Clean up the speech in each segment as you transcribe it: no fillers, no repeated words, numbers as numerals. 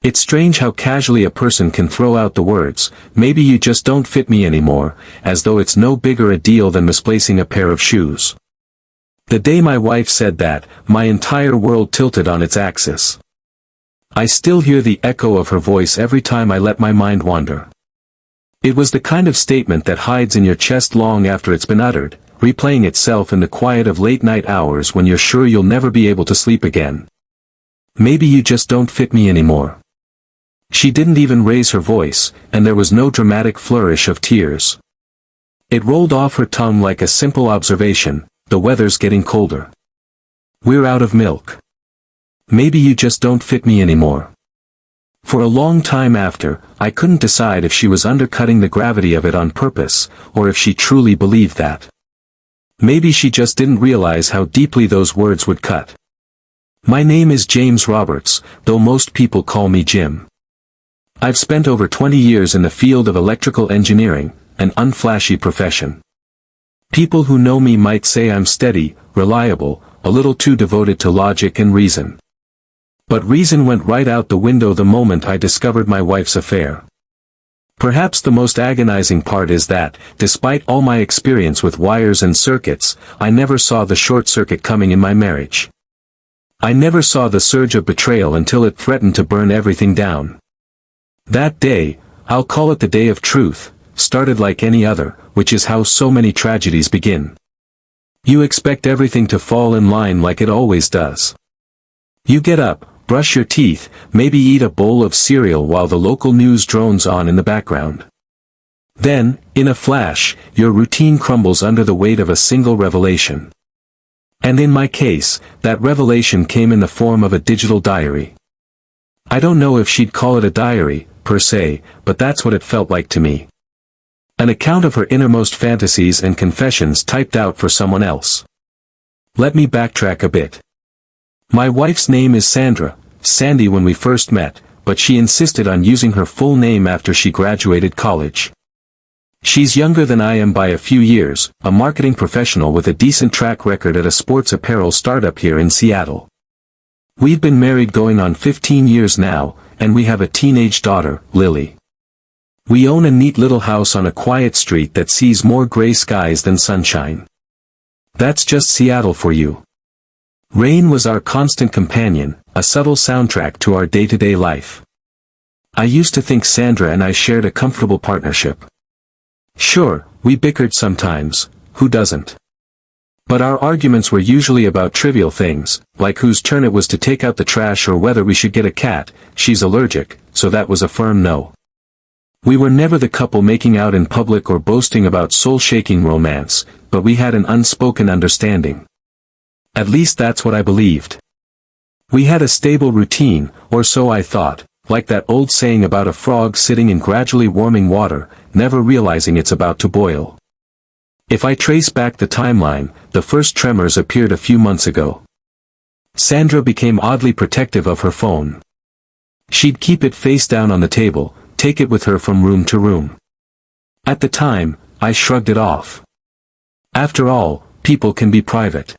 It's strange how casually a person can throw out the words, "Maybe you just don't fit me anymore," as though it's no bigger a deal than misplacing a pair of shoes. The day my wife said that, my entire world tilted on its axis. I still hear the echo of her voice every time I let my mind wander. It was the kind of statement that hides in your chest long after it's been uttered, replaying itself in the quiet of late-night hours when you're sure you'll never be able to sleep again. Maybe you just don't fit me anymore. She didn't even raise her voice, and there was no dramatic flourish of tears. It rolled off her tongue like a simple observation, "The weather's getting colder. We're out of milk. Maybe you just don't fit me anymore." For a long time after, I couldn't decide if she was undercutting the gravity of it on purpose, or if she truly believed that. Maybe she just didn't realize how deeply those words would cut. My name is James Roberts, though most people call me Jim. I've spent over 20 years in the field of electrical engineering, an unflashy profession. People who know me might say I'm steady, reliable, a little too devoted to logic and reason. But reason went right out the window the moment I discovered my wife's affair. Perhaps the most agonizing part is that, despite all my experience with wires and circuits, I never saw the short circuit coming in my marriage. I never saw the surge of betrayal until it threatened to burn everything down. That day, I'll call it the day of truth, started like any other, which is how so many tragedies begin. You expect everything to fall in line like it always does. You get up, brush your teeth, maybe eat a bowl of cereal while the local news drones on in the background. Then, in a flash, your routine crumbles under the weight of a single revelation. And in my case, that revelation came in the form of a digital diary. I don't know if she'd call it a diary, per se, but that's what it felt like to me. An account of her innermost fantasies and confessions typed out for someone else. Let me backtrack a bit. My wife's name is Sandra, Sandy when we first met, but she insisted on using her full name after she graduated college. She's younger than I am by a few years, a marketing professional with a decent track record at a sports apparel startup here in Seattle. We've been married going on 15 years now, and we have a teenage daughter, Lily. We own a neat little house on a quiet street that sees more gray skies than sunshine. That's just Seattle for you. Rain was our constant companion, a subtle soundtrack to our day-to-day life. I used to think Sandra and I shared a comfortable partnership. Sure, we bickered sometimes, who doesn't? But our arguments were usually about trivial things, like whose turn it was to take out the trash or whether we should get a cat. She's allergic, so that was a firm no. We were never the couple making out in public or boasting about soul-shaking romance, but we had an unspoken understanding. At least that's what I believed. We had a stable routine, or so I thought, like that old saying about a frog sitting in gradually warming water, never realizing it's about to boil. If I trace back the timeline, the first tremors appeared a few months ago. Sandra became oddly protective of her phone. She'd keep it face down on the table, take it with her from room to room. At the time, I shrugged it off. After all, people can be private.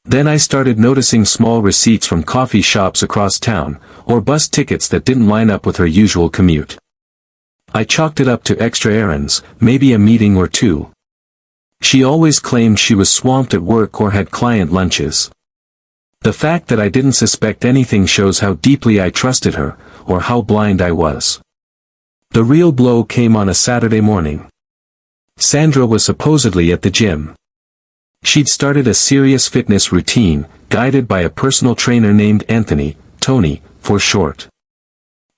Then I started noticing small receipts from coffee shops across town, or bus tickets that didn't line up with her usual commute. I chalked it up to extra errands, maybe a meeting or two. She always claimed she was swamped at work or had client lunches. The fact that I didn't suspect anything shows how deeply I trusted her, or how blind I was. The real blow came on a Saturday morning. Sandra was supposedly at the gym. She'd started a serious fitness routine, guided by a personal trainer named Anthony, Tony, for short.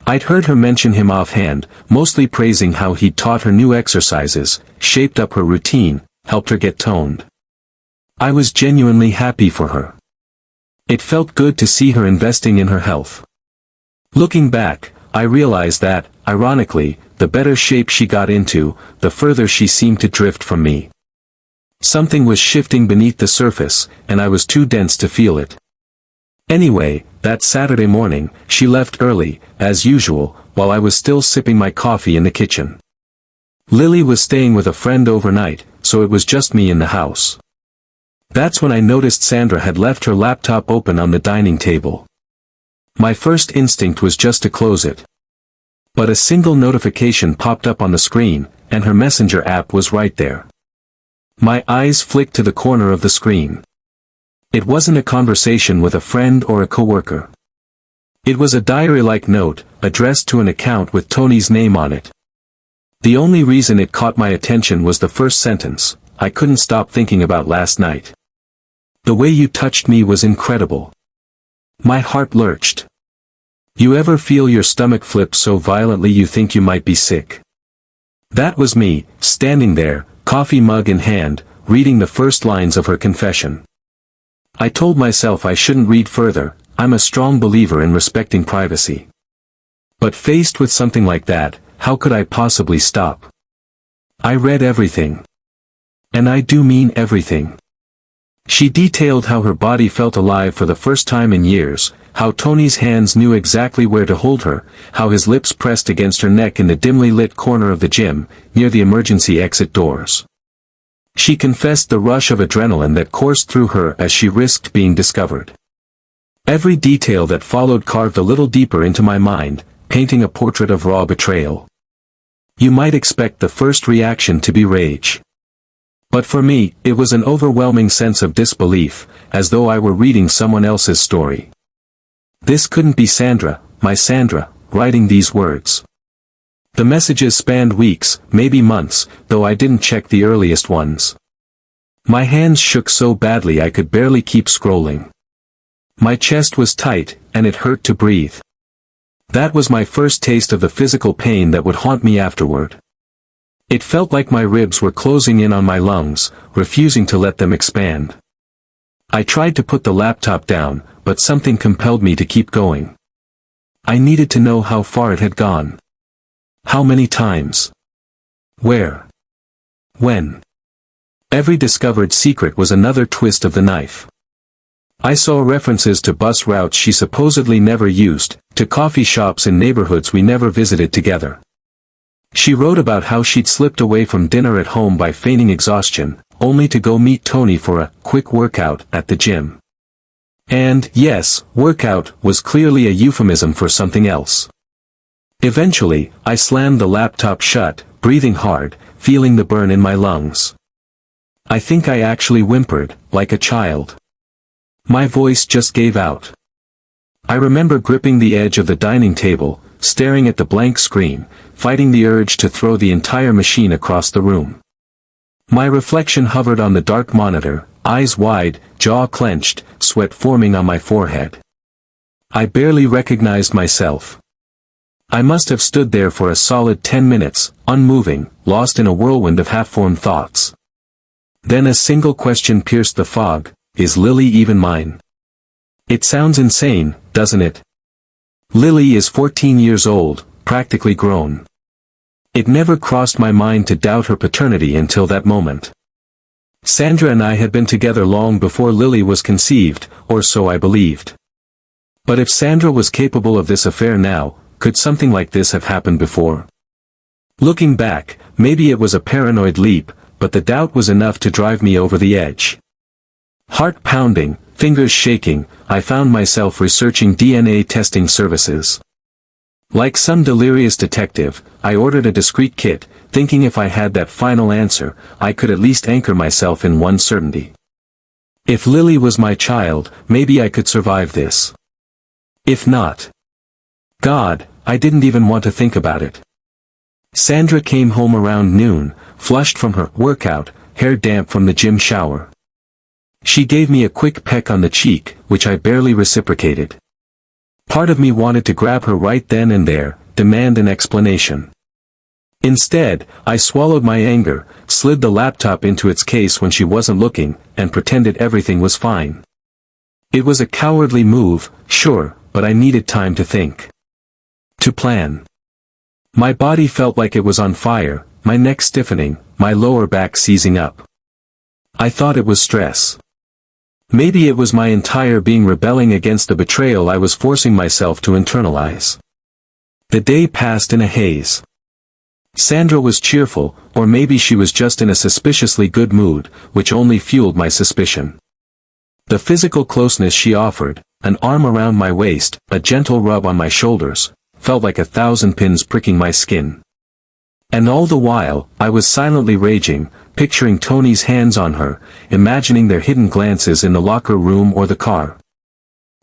I'd heard her mention him offhand, mostly praising how he'd taught her new exercises, shaped up her routine, helped her get toned. I was genuinely happy for her. It felt good to see her investing in her health. Looking back, I realized that, ironically, the better shape she got into, the further she seemed to drift from me. Something was shifting beneath the surface, and I was too dense to feel it. Anyway, that Saturday morning, she left early, as usual, while I was still sipping my coffee in the kitchen. Lily was staying with a friend overnight, so it was just me in the house. That's when I noticed Sandra had left her laptop open on the dining table. My first instinct was just to close it. But a single notification popped up on the screen, and her messenger app was right there. My eyes flicked to the corner of the screen. It wasn't a conversation with a friend or a coworker. It was a diary-like note, addressed to an account with Tony's name on it. The only reason it caught my attention was the first sentence: "I couldn't stop thinking about last night. The way you touched me was incredible." My heart lurched. You ever feel your stomach flip so violently you think you might be sick? That was me, standing there, coffee mug in hand, reading the first lines of her confession. I told myself I shouldn't read further. I'm a strong believer in respecting privacy. But faced with something like that, how could I possibly stop? I read everything. And I do mean everything. She detailed how her body felt alive for the first time in years, how Tony's hands knew exactly where to hold her, how his lips pressed against her neck in the dimly lit corner of the gym, near the emergency exit doors. She confessed the rush of adrenaline that coursed through her as she risked being discovered. Every detail that followed carved a little deeper into my mind, painting a portrait of raw betrayal. You might expect the first reaction to be rage. But for me, it was an overwhelming sense of disbelief, as though I were reading someone else's story. This couldn't be Sandra, my Sandra, writing these words. The messages spanned weeks, maybe months, though I didn't check the earliest ones. My hands shook so badly I could barely keep scrolling. My chest was tight, and it hurt to breathe. That was my first taste of the physical pain that would haunt me afterward. It felt like my ribs were closing in on my lungs, refusing to let them expand. I tried to put the laptop down, but something compelled me to keep going. I needed to know how far it had gone. How many times? Where? When? Every discovered secret was another twist of the knife. I saw references to bus routes she supposedly never used, to coffee shops in neighborhoods we never visited together. She wrote about how she'd slipped away from dinner at home by feigning exhaustion, only to go meet Tony for a quick workout at the gym. And, yes, workout was clearly a euphemism for something else. Eventually, I slammed the laptop shut, breathing hard, feeling the burn in my lungs. I think I actually whimpered, like a child. My voice just gave out. I remember gripping the edge of the dining table, staring at the blank screen, fighting the urge to throw the entire machine across the room. My reflection hovered on the dark monitor, eyes wide, jaw clenched, sweat forming on my forehead. I barely recognized myself. I must have stood there for a solid 10 minutes, unmoving, lost in a whirlwind of half-formed thoughts. Then a single question pierced the fog: is Lily even mine? It sounds insane, doesn't it? Lily is 14 years old, practically grown. It never crossed my mind to doubt her paternity until that moment. Sandra and I had been together long before Lily was conceived, or so I believed. But if Sandra was capable of this affair now, could something like this have happened before? Looking back, maybe it was a paranoid leap, but the doubt was enough to drive me over the edge. Heart pounding, fingers shaking, I found myself researching DNA testing services. Like some delirious detective, I ordered a discreet kit, thinking if I had that final answer, I could at least anchor myself in one certainty. If Lily was my child, maybe I could survive this. If not, God, I didn't even want to think about it. Sandra came home around noon, flushed from her workout, hair damp from the gym shower. She gave me a quick peck on the cheek, which I barely reciprocated. Part of me wanted to grab her right then and there, demand an explanation. Instead, I swallowed my anger, slid the laptop into its case when she wasn't looking, and pretended everything was fine. It was a cowardly move, sure, but I needed time to think. To plan. My body felt like it was on fire, my neck stiffening, my lower back seizing up. I thought it was stress. Maybe it was my entire being rebelling against the betrayal I was forcing myself to internalize. The day passed in a haze. Sandra was cheerful, or maybe she was just in a suspiciously good mood, which only fueled my suspicion. The physical closeness she offered, an arm around my waist, a gentle rub on my shoulders, felt like 1,000 pins pricking my skin. And all the while, I was silently raging, picturing Tony's hands on her, imagining their hidden glances in the locker room or the car.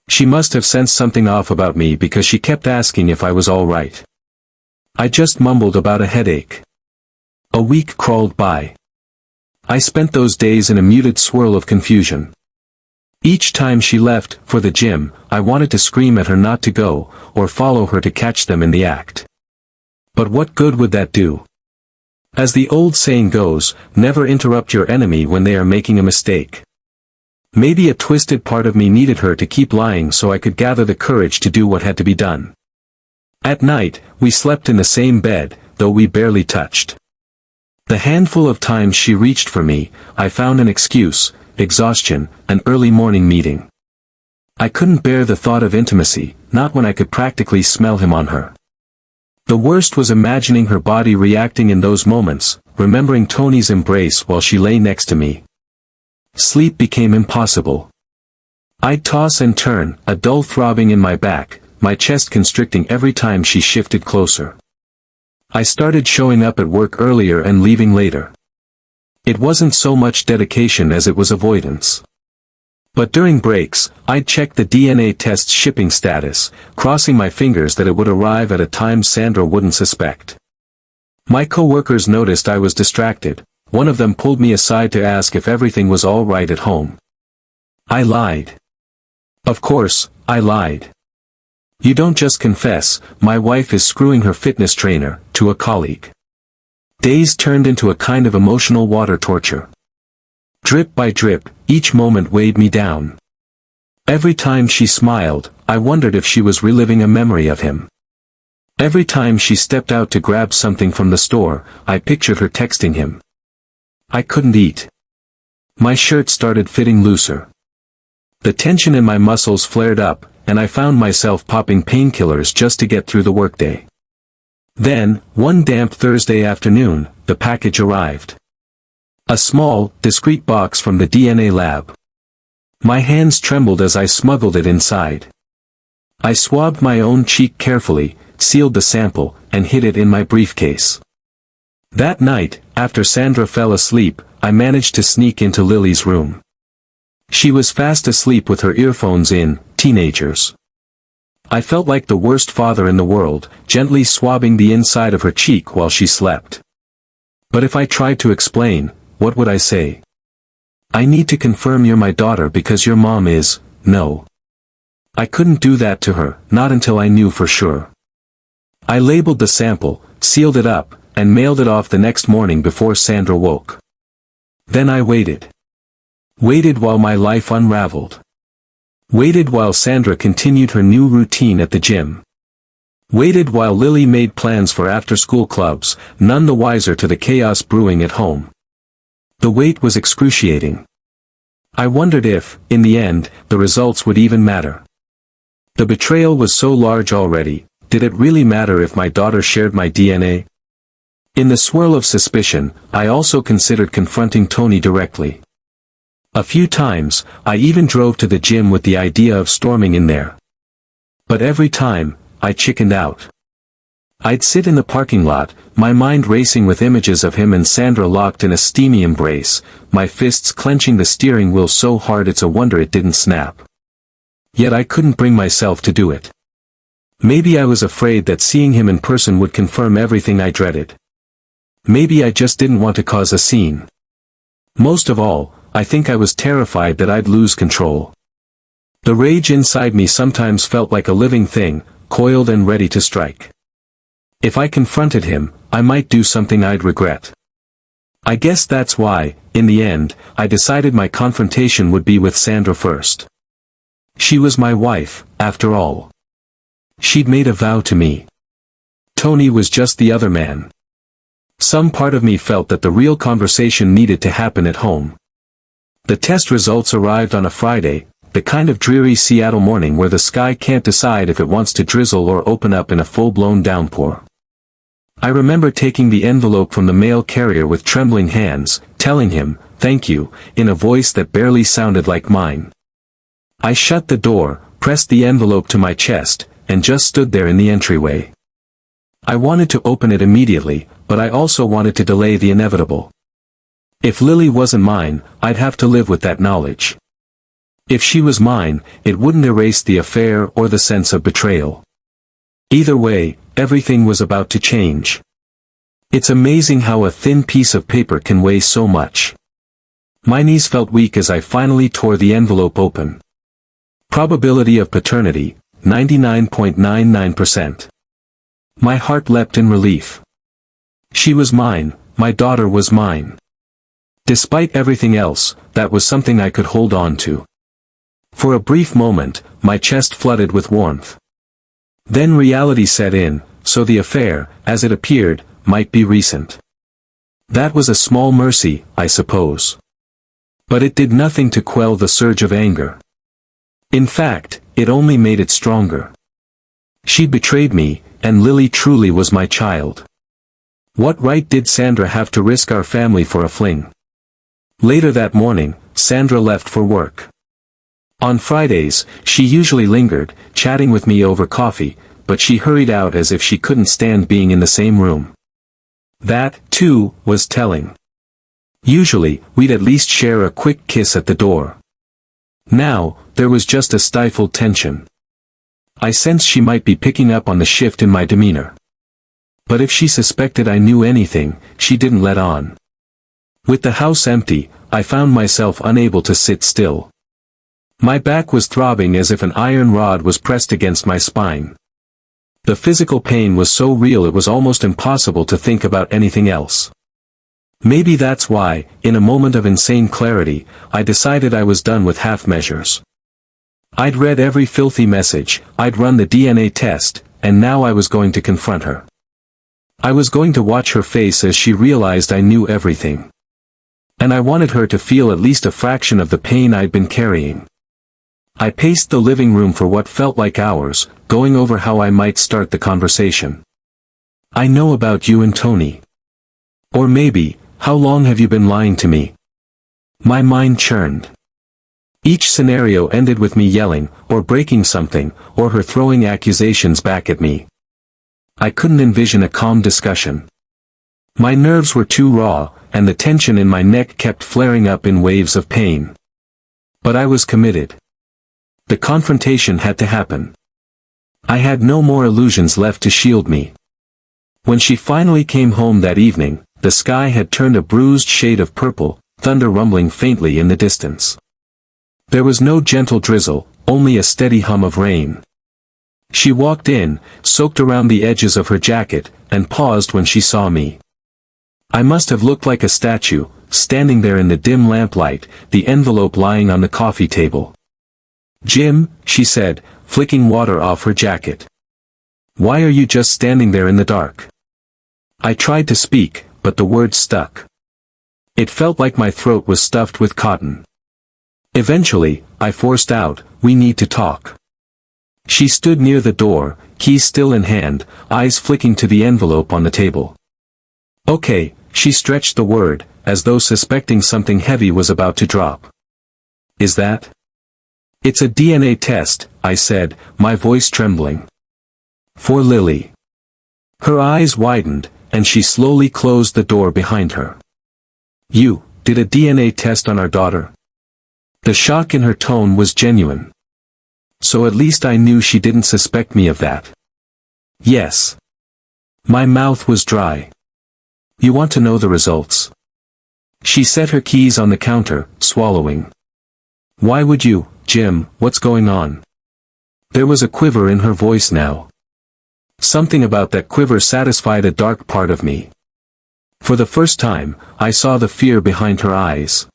She must have sensed something off about me because she kept asking if I was all right. I just mumbled about a headache. A week crawled by. I spent those days in a muted swirl of confusion. Each time she left, for the gym, I wanted to scream at her not to go, or follow her to catch them in the act. But what good would that do? As the old saying goes, never interrupt your enemy when they are making a mistake. Maybe a twisted part of me needed her to keep lying so I could gather the courage to do what had to be done. At night, we slept in the same bed, though we barely touched. The handful of times she reached for me, I found an excuse: exhaustion, an early morning meeting. I couldn't bear the thought of intimacy, not when I could practically smell him on her. The worst was imagining her body reacting in those moments, remembering Tony's embrace while she lay next to me. Sleep became impossible. I'd toss and turn, a dull throbbing in my back, my chest constricting every time she shifted closer. I started showing up at work earlier and leaving later. It wasn't so much dedication as it was avoidance. But during breaks, I'd check the DNA test's shipping status, crossing my fingers that it would arrive at a time Sandra wouldn't suspect. My coworkers noticed I was distracted. One of them pulled me aside to ask if everything was all right at home. I lied. Of course, I lied. You don't just confess, my wife is screwing her fitness trainer, to a colleague. Days turned into a kind of emotional water torture. Drip by drip, each moment weighed me down. Every time she smiled, I wondered if she was reliving a memory of him. Every time she stepped out to grab something from the store, I pictured her texting him. I couldn't eat. My shirt started fitting looser. The tension in my muscles flared up, and I found myself popping painkillers just to get through the workday. Then, one damp Thursday afternoon, the package arrived. A small, discreet box from the DNA lab. My hands trembled as I smuggled it inside. I swabbed my own cheek carefully, sealed the sample, and hid it in my briefcase. That night, after Sandra fell asleep, I managed to sneak into Lily's room. She was fast asleep with her earphones in, teenagers. I felt like the worst father in the world, gently swabbing the inside of her cheek while she slept. But if I tried to explain, what would I say? I need to confirm you're my daughter because your mom is, no. I couldn't do that to her, not until I knew for sure. I labeled the sample, sealed it up, and mailed it off the next morning before Sandra woke. Then I waited. Waited while my life unraveled. Waited while Sandra continued her new routine at the gym. Waited while Lily made plans for after-school clubs, none the wiser to the chaos brewing at home. The wait was excruciating. I wondered if, in the end, the results would even matter. The betrayal was so large already, did it really matter if my daughter shared my DNA? In the swirl of suspicion, I also considered confronting Tony directly. A few times, I even drove to the gym with the idea of storming in there. But every time, I chickened out. I'd sit in the parking lot, my mind racing with images of him and Sandra locked in a steamy embrace, my fists clenching the steering wheel so hard it's a wonder it didn't snap. Yet I couldn't bring myself to do it. Maybe I was afraid that seeing him in person would confirm everything I dreaded. Maybe I just didn't want to cause a scene. Most of all, I think I was terrified that I'd lose control. The rage inside me sometimes felt like a living thing, coiled and ready to strike. If I confronted him, I might do something I'd regret. I guess that's why, in the end, I decided my confrontation would be with Sandra first. She was my wife, after all. She'd made a vow to me. Tony was just the other man. Some part of me felt that the real conversation needed to happen at home. The test results arrived on a Friday, the kind of dreary Seattle morning where the sky can't decide if it wants to drizzle or open up in a full-blown downpour. I remember taking the envelope from the mail carrier with trembling hands, telling him, "Thank you," in a voice that barely sounded like mine. I shut the door, pressed the envelope to my chest, and just stood there in the entryway. I wanted to open it immediately, but I also wanted to delay the inevitable. If Lily wasn't mine, I'd have to live with that knowledge. If she was mine, it wouldn't erase the affair or the sense of betrayal. Either way, everything was about to change. It's amazing how a thin piece of paper can weigh so much. My knees felt weak as I finally tore the envelope open. Probability of paternity, 99.99%. My heart leapt in relief. She was mine, my daughter was mine. Despite everything else, that was something I could hold on to. For a brief moment, my chest flooded with warmth. Then reality set in, so the affair, as it appeared, might be recent. That was a small mercy, I suppose. But it did nothing to quell the surge of anger. In fact, it only made it stronger. She betrayed me, and Lily truly was my child. What right did Sandra have to risk our family for a fling? Later that morning, Sandra left for work. On Fridays, she usually lingered, chatting with me over coffee, but she hurried out as if she couldn't stand being in the same room. That, too, was telling. Usually, we'd at least share a quick kiss at the door. Now, there was just a stifled tension. I sensed she might be picking up on the shift in my demeanor. But if she suspected I knew anything, she didn't let on. With the house empty, I found myself unable to sit still. My back was throbbing as if an iron rod was pressed against my spine. The physical pain was so real it was almost impossible to think about anything else. Maybe that's why, in a moment of insane clarity, I decided I was done with half measures. I'd read every filthy message, I'd run the DNA test, and now I was going to confront her. I was going to watch her face as she realized I knew everything. And I wanted her to feel at least a fraction of the pain I'd been carrying. I paced the living room for what felt like hours, going over how I might start the conversation. I know about you and Tony. Or maybe, how long have you been lying to me? My mind churned. Each scenario ended with me yelling, or breaking something, or her throwing accusations back at me. I couldn't envision a calm discussion. My nerves were too raw, and the tension in my neck kept flaring up in waves of pain. But I was committed. The confrontation had to happen. I had no more illusions left to shield me. When she finally came home that evening, the sky had turned a bruised shade of purple, thunder rumbling faintly in the distance. There was no gentle drizzle, only a steady hum of rain. She walked in, soaked around the edges of her jacket, and paused when she saw me. I must have looked like a statue, standing there in the dim lamplight, the envelope lying on the coffee table. "Jim," she said, flicking water off her jacket. "Why are you just standing there in the dark?" I tried to speak, but the words stuck. It felt like my throat was stuffed with cotton. Eventually, I forced out, "We need to talk." She stood near the door, keys still in hand, eyes flicking to the envelope on the table. "Okay," she stretched the word, as though suspecting something heavy was about to drop. "Is that?" "It's a DNA test," I said, my voice trembling. "For Lily." Her eyes widened, and she slowly closed the door behind her. "You did a DNA test on our daughter?" The shock in her tone was genuine. So at least I knew she didn't suspect me of that. "Yes." My mouth was dry. "You want to know the results?" She set her keys on the counter, swallowing. "Why would you, Jim, what's going on?" There was a quiver in her voice now. Something about that quiver satisfied a dark part of me. For the first time, I saw the fear behind her eyes.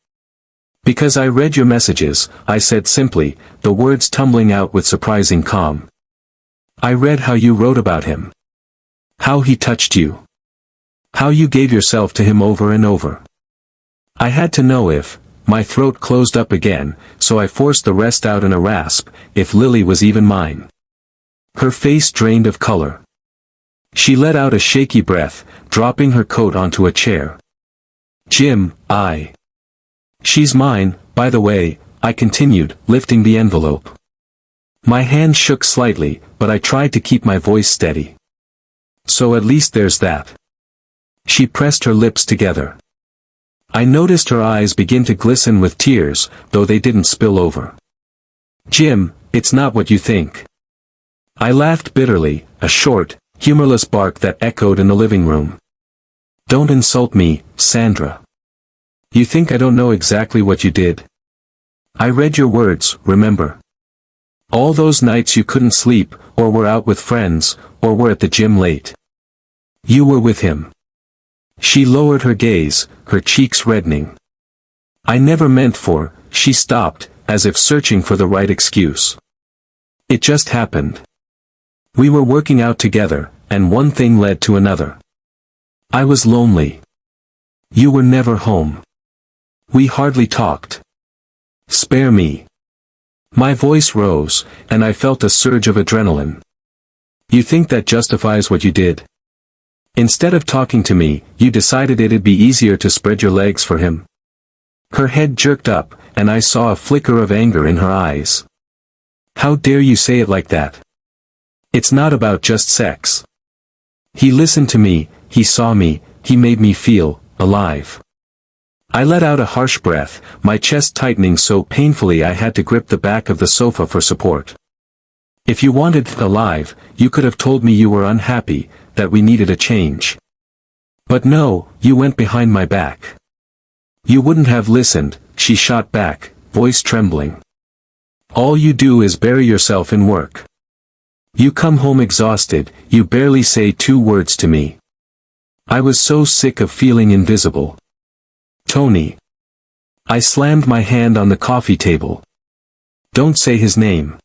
"Because I read your messages," I said simply, the words tumbling out with surprising calm. "I read how you wrote about him. How he touched you. How you gave yourself to him over and over. I had to know if," my throat closed up again, so I forced the rest out in a rasp, "if Lily was even mine." Her face drained of color. She let out a shaky breath, dropping her coat onto a chair. "Jim, She's mine, by the way," I continued, lifting the envelope. My hand shook slightly, but I tried to keep my voice steady. So at least there's that. She pressed her lips together. I noticed her eyes begin to glisten with tears, though they didn't spill over. Jim, it's not what you think. I laughed bitterly, a short, humorless bark that echoed in the living room. Don't insult me, Sandra. You think I don't know exactly what you did? I read your words, remember? All those nights you couldn't sleep, or were out with friends, or were at the gym late. You were with him. She lowered her gaze, her cheeks reddening. I never meant for, she stopped, as if searching for the right excuse. It just happened. We were working out together, and one thing led to another. I was lonely. You were never home. We hardly talked. Spare me. My voice rose, and I felt a surge of adrenaline. You think that justifies what you did? Instead of talking to me, you decided it'd be easier to spread your legs for him? Her head jerked up, and I saw a flicker of anger in her eyes. How dare you say it like that? It's not about just sex. He listened to me, he saw me, he made me feel alive. I let out a harsh breath, my chest tightening so painfully I had to grip the back of the sofa for support. If you wanted alive, you could have told me you were unhappy, that we needed a change. But no, you went behind my back. You wouldn't have listened, she shot back, voice trembling. All you do is bury yourself in work. You come home exhausted, you barely say 2 words to me. I was so sick of feeling invisible. Tony. I slammed my hand on the coffee table. Don't say his name.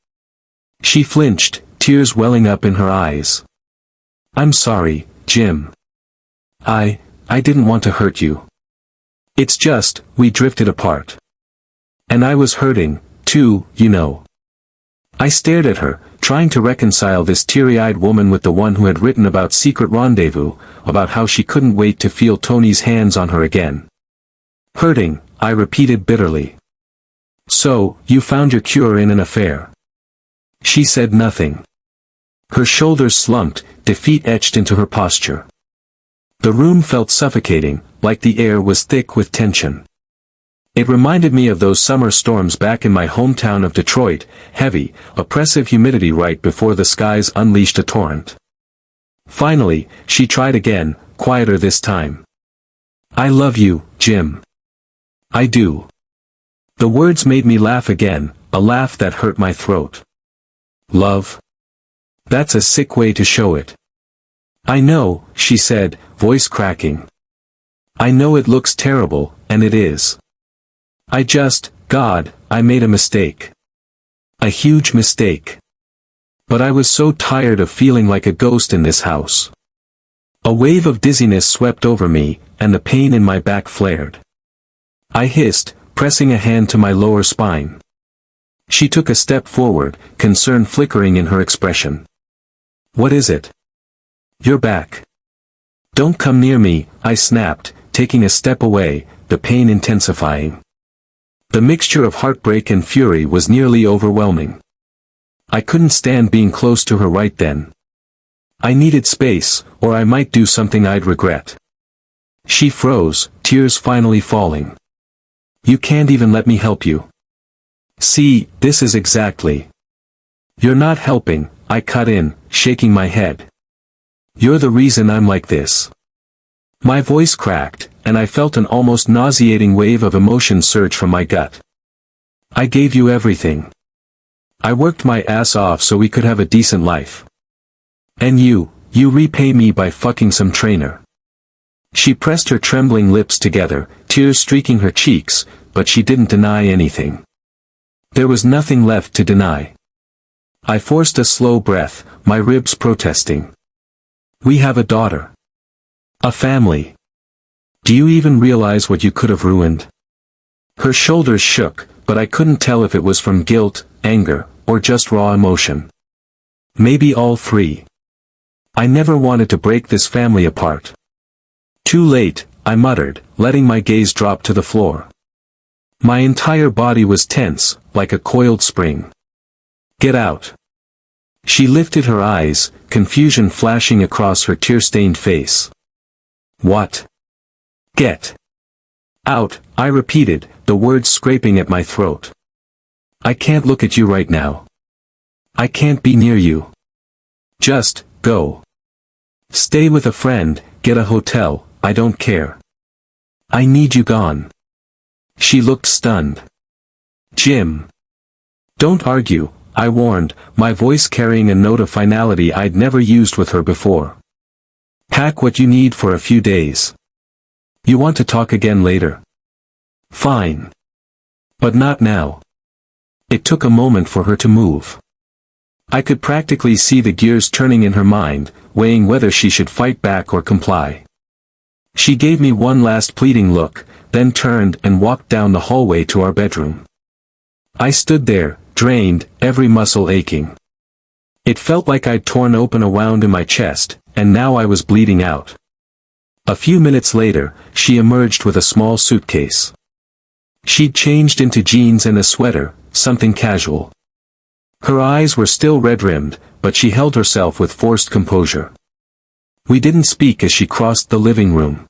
She flinched, tears welling up in her eyes. I'm sorry, Jim. I didn't want to hurt you. It's just, we drifted apart. And I was hurting, too, you know. I stared at her, trying to reconcile this teary-eyed woman with the one who had written about secret rendezvous, about how she couldn't wait to feel Tony's hands on her again. Hurting, I repeated bitterly. So, you found your cure in an affair. She said nothing. Her shoulders slumped, defeat etched into her posture. The room felt suffocating, like the air was thick with tension. It reminded me of those summer storms back in my hometown of Detroit, heavy, oppressive humidity right before the skies unleashed a torrent. Finally, she tried again, quieter this time. I love you, Jim. I do. The words made me laugh again, a laugh that hurt my throat. Love? That's a sick way to show it. I know, she said, voice cracking. I know it looks terrible, and it is. God, I made a mistake. A huge mistake. But I was so tired of feeling like a ghost in this house. A wave of dizziness swept over me, and the pain in my back flared. I hissed, pressing a hand to my lower spine. She took a step forward, concern flickering in her expression. What is it? You're back. Don't come near me, I snapped, taking a step away, the pain intensifying. The mixture of heartbreak and fury was nearly overwhelming. I couldn't stand being close to her right then. I needed space, or I might do something I'd regret. She froze, tears finally falling. You can't even let me help you. See, this is exactly. You're not helping, I cut in, shaking my head. You're the reason I'm like this. My voice cracked, and I felt an almost nauseating wave of emotion surge from my gut. I gave you everything. I worked my ass off so we could have a decent life. And you repay me by fucking some trainer. She pressed her trembling lips together, tears streaking her cheeks, but she didn't deny anything. There was nothing left to deny. I forced a slow breath, my ribs protesting. We have a daughter. A family. Do you even realize what you could have ruined? Her shoulders shook, but I couldn't tell if it was from guilt, anger, or just raw emotion. Maybe all 3. I never wanted to break this family apart. Too late, I muttered, letting my gaze drop to the floor. My entire body was tense, like a coiled spring. Get out. She lifted her eyes, confusion flashing across her tear-stained face. What? Get out, I repeated, the words scraping at my throat. I can't look at you right now. I can't be near you. Just, go. Stay with a friend, get a hotel, I don't care. I need you gone. She looked stunned. Jim. Don't argue, I warned, my voice carrying a note of finality I'd never used with her before. Pack what you need for a few days. You want to talk again later? Fine. But not now. It took a moment for her to move. I could practically see the gears turning in her mind, weighing whether she should fight back or comply. She gave me one last pleading look, then turned and walked down the hallway to our bedroom. I stood there, drained, every muscle aching. It felt like I'd torn open a wound in my chest, and now I was bleeding out. A few minutes later, she emerged with a small suitcase. She'd changed into jeans and a sweater, something casual. Her eyes were still red-rimmed, but she held herself with forced composure. We didn't speak as she crossed the living room.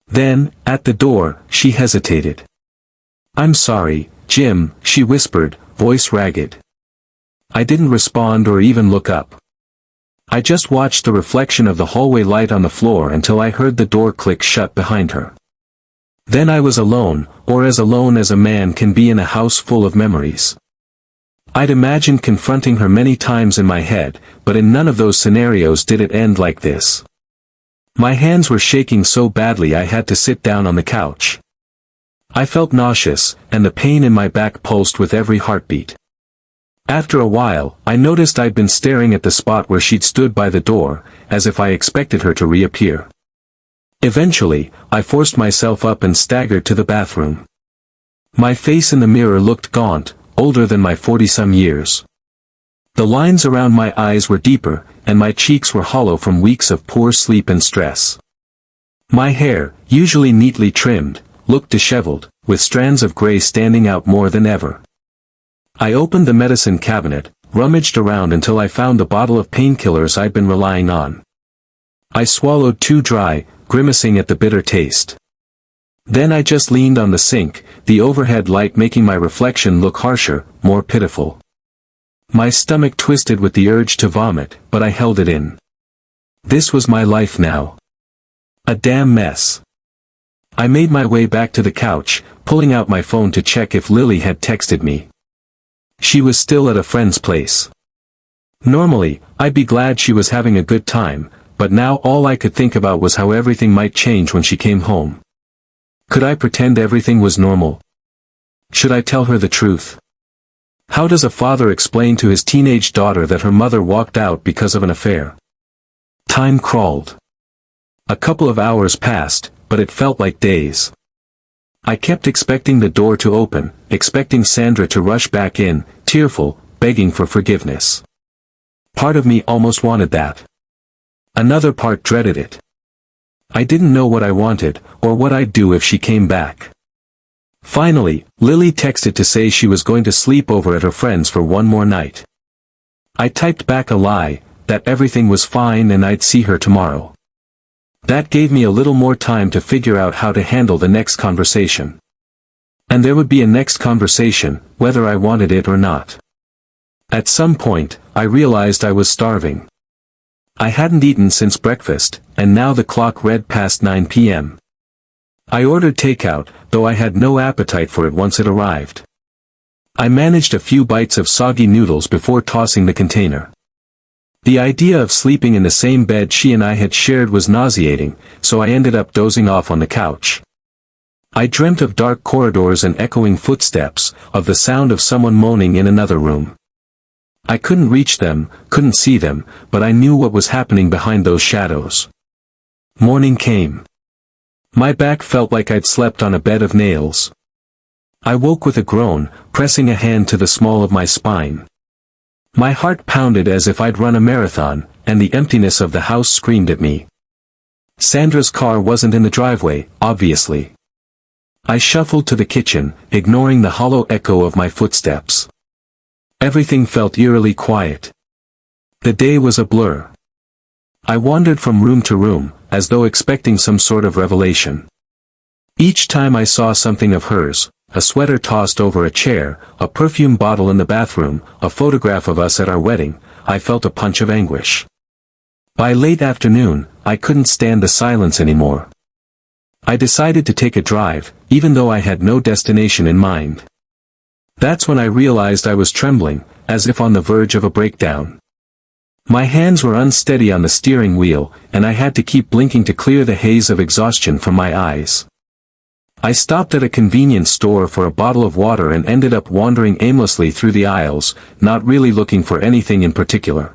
Then, at the door, she hesitated. I'm sorry, Jim, she whispered, voice ragged. I didn't respond or even look up. I just watched the reflection of the hallway light on the floor until I heard the door click shut behind her. Then I was alone, or as alone as a man can be in a house full of memories. I'd imagined confronting her many times in my head, but in none of those scenarios did it end like this. My hands were shaking so badly I had to sit down on the couch. I felt nauseous, and the pain in my back pulsed with every heartbeat. After a while, I noticed I'd been staring at the spot where she'd stood by the door, as if I expected her to reappear. Eventually, I forced myself up and staggered to the bathroom. My face in the mirror looked gaunt, older than my 40-some years. The lines around my eyes were deeper, and my cheeks were hollow from weeks of poor sleep and stress. My hair, usually neatly trimmed, looked disheveled, with strands of gray standing out more than ever. I opened the medicine cabinet, rummaged around until I found the bottle of painkillers I'd been relying on. I swallowed 2 dry, grimacing at the bitter taste. Then I just leaned on the sink, the overhead light making my reflection look harsher, more pitiful. My stomach twisted with the urge to vomit, but I held it in. This was my life now. A damn mess. I made my way back to the couch, pulling out my phone to check if Lily had texted me. She was still at a friend's place. Normally, I'd be glad she was having a good time, but now all I could think about was how everything might change when she came home. Could I pretend everything was normal? Should I tell her the truth? How does a father explain to his teenage daughter that her mother walked out because of an affair? Time crawled. A couple of hours passed, but it felt like days. I kept expecting the door to open, expecting Sandra to rush back in, tearful, begging for forgiveness. Part of me almost wanted that. Another part dreaded it. I didn't know what I wanted, or what I'd do if she came back. Finally, Lily texted to say she was going to sleep over at her friend's for one more night. I typed back a lie, that everything was fine and I'd see her tomorrow. That gave me a little more time to figure out how to handle the next conversation. And there would be a next conversation, whether I wanted it or not. At some point, I realized I was starving. I hadn't eaten since breakfast, and now the clock read past 9 p.m. I ordered takeout, though I had no appetite for it once it arrived. I managed a few bites of soggy noodles before tossing the container. The idea of sleeping in the same bed she and I had shared was nauseating, so I ended up dozing off on the couch. I dreamt of dark corridors and echoing footsteps, of the sound of someone moaning in another room. I couldn't reach them, couldn't see them, but I knew what was happening behind those shadows. Morning came. My back felt like I'd slept on a bed of nails. I woke with a groan, pressing a hand to the small of my spine. My heart pounded as if I'd run a marathon, and the emptiness of the house screamed at me. Sandra's car wasn't in the driveway, obviously. I shuffled to the kitchen, ignoring the hollow echo of my footsteps. Everything felt eerily quiet. The day was a blur. I wandered from room to room, as though expecting some sort of revelation. Each time I saw something of hers, a sweater tossed over a chair, a perfume bottle in the bathroom, a photograph of us at our wedding, I felt a punch of anguish. By late afternoon, I couldn't stand the silence anymore. I decided to take a drive, even though I had no destination in mind. That's when I realized I was trembling, as if on the verge of a breakdown. My hands were unsteady on the steering wheel, and I had to keep blinking to clear the haze of exhaustion from my eyes. I stopped at a convenience store for a bottle of water and ended up wandering aimlessly through the aisles, not really looking for anything in particular.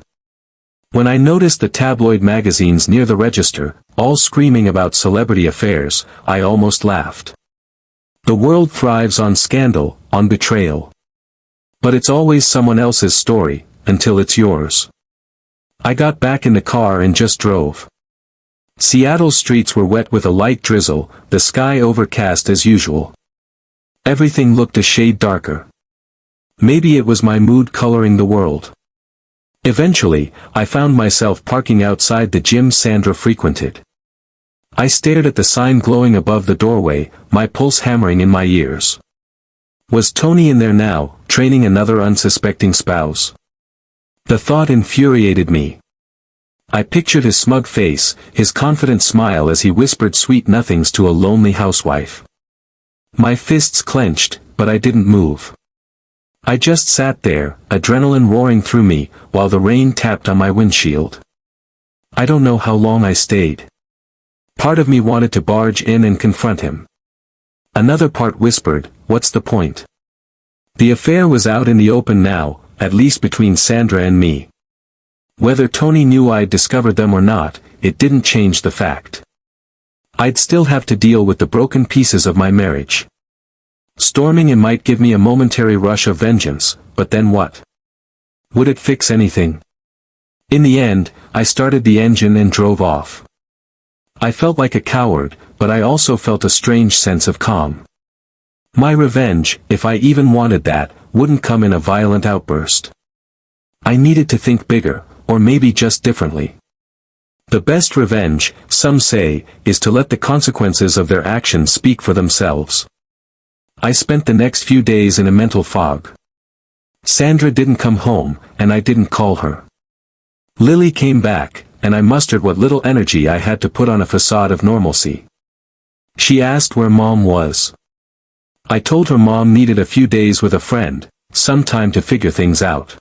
When I noticed the tabloid magazines near the register, all screaming about celebrity affairs, I almost laughed. The world thrives on scandal, on betrayal. But it's always someone else's story, until it's yours. I got back in the car and just drove. Seattle's streets were wet with a light drizzle, the sky overcast as usual. Everything looked a shade darker. Maybe it was my mood coloring the world. Eventually, I found myself parking outside the gym Sandra frequented. I stared at the sign glowing above the doorway, my pulse hammering in my ears. Was Tony in there now, training another unsuspecting spouse? The thought infuriated me. I pictured his smug face, his confident smile as he whispered sweet nothings to a lonely housewife. My fists clenched, but I didn't move. I just sat there, adrenaline roaring through me, while the rain tapped on my windshield. I don't know how long I stayed. Part of me wanted to barge in and confront him. Another part whispered, what's the point? The affair was out in the open now, at least between Sandra and me. Whether Tony knew I'd discovered them or not, it didn't change the fact. I'd still have to deal with the broken pieces of my marriage. Storming him might give me a momentary rush of vengeance, but then what? Would it fix anything? In the end, I started the engine and drove off. I felt like a coward, but I also felt a strange sense of calm. My revenge, if I even wanted that, wouldn't come in a violent outburst. I needed to think bigger, or maybe just differently. The best revenge, some say, is to let the consequences of their actions speak for themselves. I spent the next few days in a mental fog. Sandra didn't come home, and I didn't call her. Lily came back, and I mustered what little energy I had to put on a facade of normalcy. She asked where Mom was. I told her Mom needed a few days with a friend, some time to figure things out.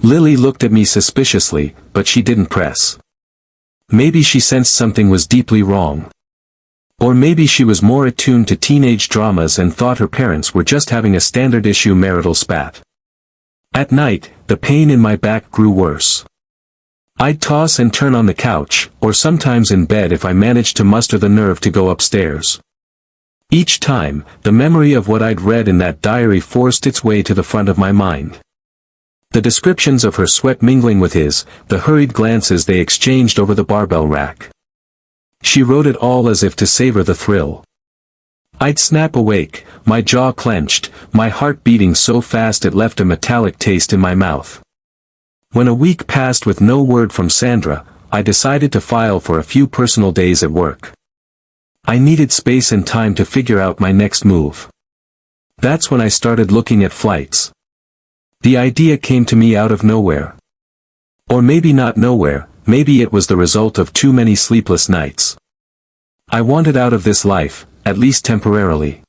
Lily looked at me suspiciously, but she didn't press. Maybe she sensed something was deeply wrong. Or maybe she was more attuned to teenage dramas and thought her parents were just having a standard-issue marital spat. At night, the pain in my back grew worse. I'd toss and turn on the couch, or sometimes in bed if I managed to muster the nerve to go upstairs. Each time, the memory of what I'd read in that diary forced its way to the front of my mind. The descriptions of her sweat mingling with his, the hurried glances they exchanged over the barbell rack. She wrote it all as if to savor the thrill. I'd snap awake, my jaw clenched, my heart beating so fast it left a metallic taste in my mouth. When a week passed with no word from Sandra, I decided to file for a few personal days at work. I needed space and time to figure out my next move. That's when I started looking at flights. The idea came to me out of nowhere. Or maybe not nowhere, maybe it was the result of too many sleepless nights. I wanted out of this life, at least temporarily.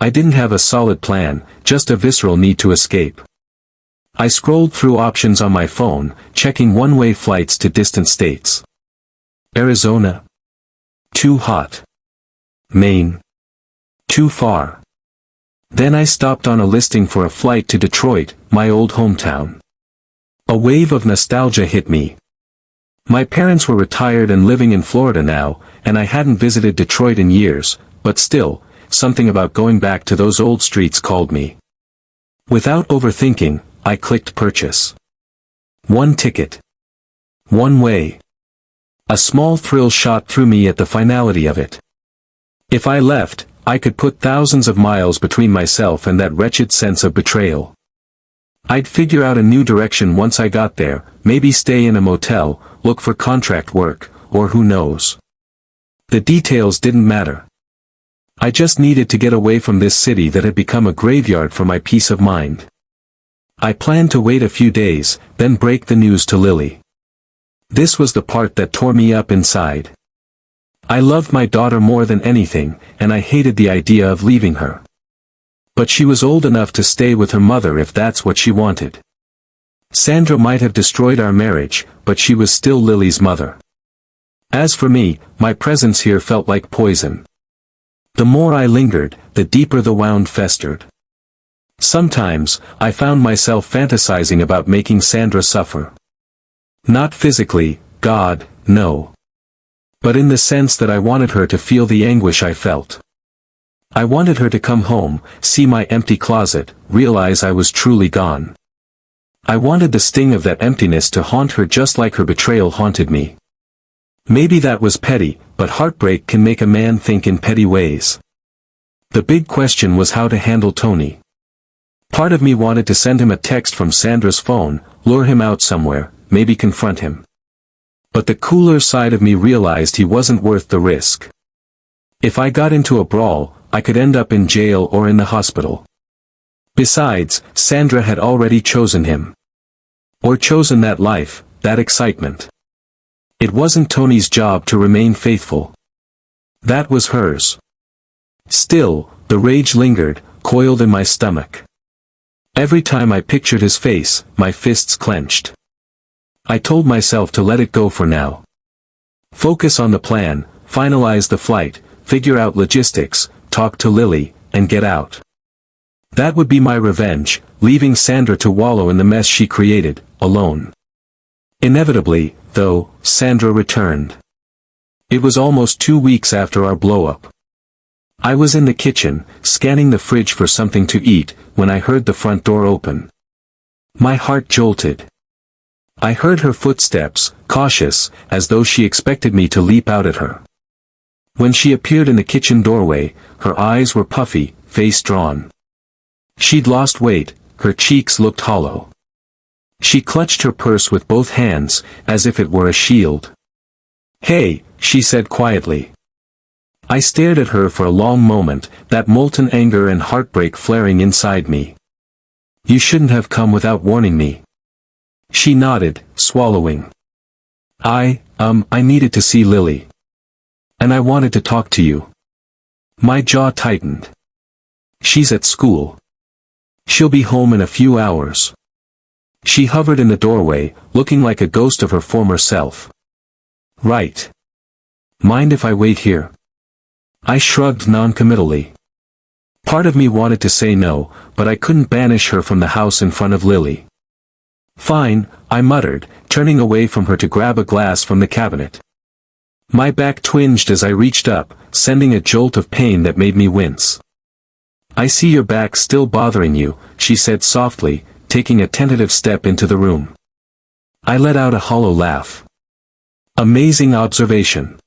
I didn't have a solid plan, just a visceral need to escape. I scrolled through options on my phone, checking one-way flights to distant states. Arizona? Too hot. Maine? Too far. Then I stopped on a listing for a flight to Detroit, my old hometown. A wave of nostalgia hit me. My parents were retired and living in Florida now, and I hadn't visited Detroit in years, but still, something about going back to those old streets called me. Without overthinking, I clicked purchase. One ticket. One way. A small thrill shot through me at the finality of it. If I left, I could put thousands of miles between myself and that wretched sense of betrayal. I'd figure out a new direction once I got there, maybe stay in a motel, look for contract work, or who knows. The details didn't matter. I just needed to get away from this city that had become a graveyard for my peace of mind. I planned to wait a few days, then break the news to Lily. This was the part that tore me up inside. I loved my daughter more than anything, and I hated the idea of leaving her. But she was old enough to stay with her mother if that's what she wanted. Sandra might have destroyed our marriage, but she was still Lily's mother. As for me, my presence here felt like poison. The more I lingered, the deeper the wound festered. Sometimes, I found myself fantasizing about making Sandra suffer. Not physically, God, no. But in the sense that I wanted her to feel the anguish I felt. I wanted her to come home, see my empty closet, realize I was truly gone. I wanted the sting of that emptiness to haunt her just like her betrayal haunted me. Maybe that was petty, but heartbreak can make a man think in petty ways. The big question was how to handle Tony. Part of me wanted to send him a text from Sandra's phone, lure him out somewhere, maybe confront him. But the cooler side of me realized he wasn't worth the risk. If I got into a brawl, I could end up in jail or in the hospital. Besides, Sandra had already chosen him. Or chosen that life, that excitement. It wasn't Tony's job to remain faithful. That was hers. Still, the rage lingered, coiled in my stomach. Every time I pictured his face, my fists clenched. I told myself to let it go for now. Focus on the plan, finalize the flight, figure out logistics, talk to Lily, and get out. That would be my revenge, leaving Sandra to wallow in the mess she created, alone. Inevitably, though, Sandra returned. It was almost 2 weeks after our blow-up. I was in the kitchen, scanning the fridge for something to eat, when I heard the front door open. My heart jolted. I heard her footsteps, cautious, as though she expected me to leap out at her. When she appeared in the kitchen doorway, her eyes were puffy, face drawn. She'd lost weight, her cheeks looked hollow. She clutched her purse with both hands, as if it were a shield. "Hey," she said quietly. I stared at her for a long moment, that molten anger and heartbreak flaring inside me. "You shouldn't have come without warning me." She nodded, swallowing. I needed to see Lily. And I wanted to talk to you." My jaw tightened. "She's at school. She'll be home in a few hours." She hovered in the doorway, looking like a ghost of her former self. "Right. Mind if I wait here?" I shrugged non-committally. Part of me wanted to say no, but I couldn't banish her from the house in front of Lily. "Fine," I muttered, turning away from her to grab a glass from the cabinet. My back twinged as I reached up, sending a jolt of pain that made me wince. "I see your back still bothering you," she said softly, taking a tentative step into the room. I let out a hollow laugh. "Amazing observation.